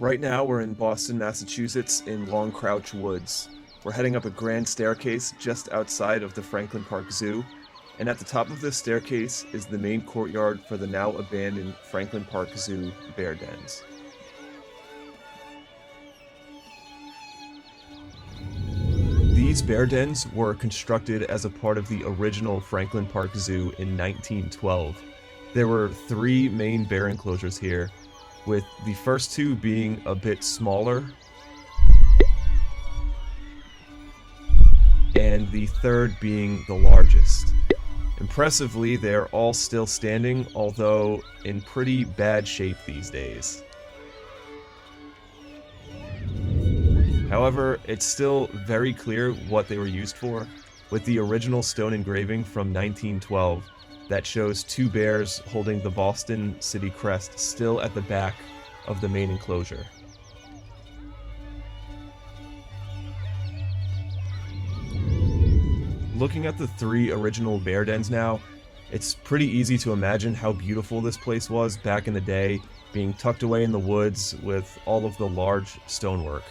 Right now we're in Boston, Massachusetts in Long Crouch Woods. We're heading up a grand staircase just outside of the Franklin Park Zoo, and at the top of this staircase is the main courtyard for the now abandoned Franklin Park Zoo bear dens. These bear dens were constructed as a part of the original Franklin Park Zoo in 1912. There were 3 main bear enclosures here, with the first 2 being a bit smaller, and the third being the largest. Impressively, they're all still standing, although in pretty bad shape these days. However, it's still very clear what they were used for, with the original stone engraving from 1912 that shows 2 bears holding the Boston city crest still at the back of the main enclosure. Looking at the 3 original bear dens now, it's pretty easy to imagine how beautiful this place was back in the day, being tucked away in the woods with all of the large stonework.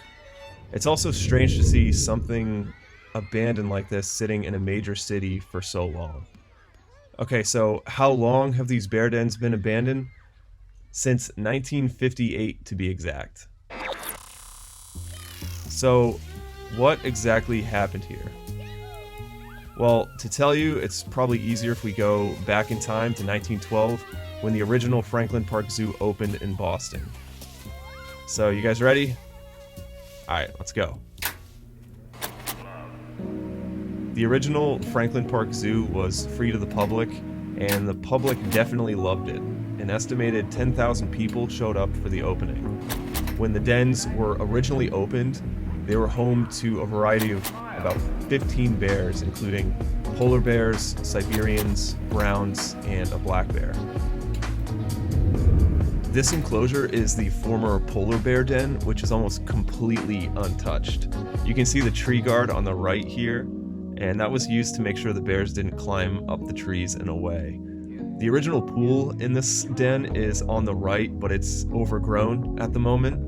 It's also strange to see something abandoned like this sitting in a major city for so long. Okay, so how long have these bear dens been abandoned? Since 1958 to be exact. So, what exactly happened here? Well, to tell you, it's probably easier if we go back in time to 1912, when the original Franklin Park Zoo opened in Boston. So, you guys ready? Alright, let's go. The original Franklin Park Zoo was free to the public, and the public definitely loved it. An estimated 10,000 people showed up for the opening. When the dens were originally opened, they were home to a variety of about 15 bears, including polar bears, Siberians, browns, and a black bear. This enclosure is the former polar bear den, which is almost completely untouched. You can see the tree guard on the right here, and that was used to make sure the bears didn't climb up the trees and away. The original pool in this den is on the right, but it's overgrown at the moment.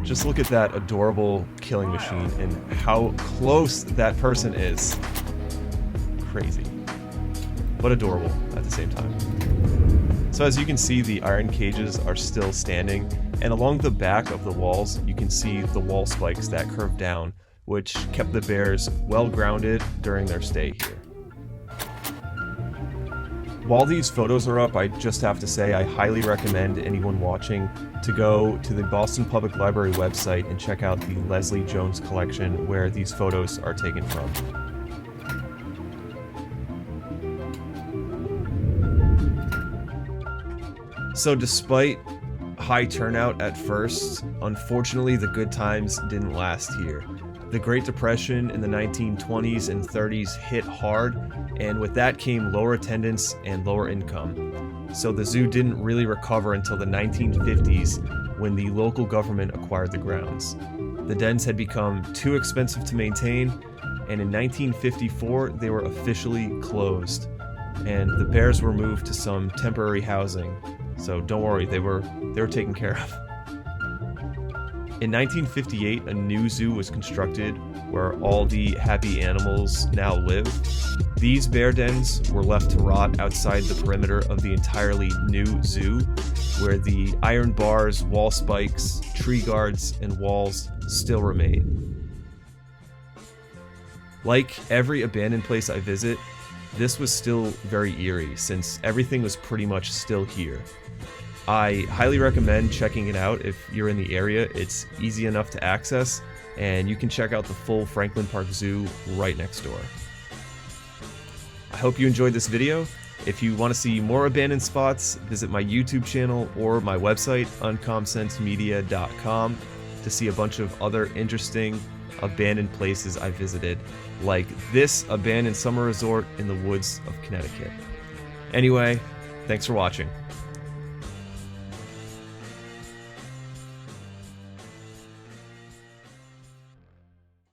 Just look at that adorable killing machine and how close that person is. Crazy, but adorable at the same time. So as you can see, the iron cages are still standing, and along the back of the walls you can see the wall spikes that curve down, which kept the bears well grounded during their stay here. While these photos are up, I just have to say I highly recommend anyone watching to go to the Boston Public Library website and check out the Leslie Jones collection where these photos are taken from. So despite high turnout at first, unfortunately the good times didn't last here. The Great Depression in the 1920s and 30s hit hard, and with that came lower attendance and lower income. So the zoo didn't really recover until the 1950s, when the local government acquired the grounds. The dens had become too expensive to maintain, and in 1954 they were officially closed, and the bears were moved to some temporary housing. So don't worry, they were taken care of. In 1958, a new zoo was constructed where all the happy animals now live. These bear dens were left to rot outside the perimeter of the entirely new zoo, where the iron bars, wall spikes, tree guards, and walls still remain. Like every abandoned place I visit, this was still very eerie, since everything was pretty much still here. I highly recommend checking it out if you're in the area. It's easy enough to access, and you can check out the full Franklin Park Zoo right next door. I hope you enjoyed this video. If you want to see more abandoned spots, visit my YouTube channel or my website, uncomsensemedia.com, to see a bunch of other interesting abandoned places I visited, like this abandoned summer resort in the woods of Connecticut. Anyway, thanks for watching.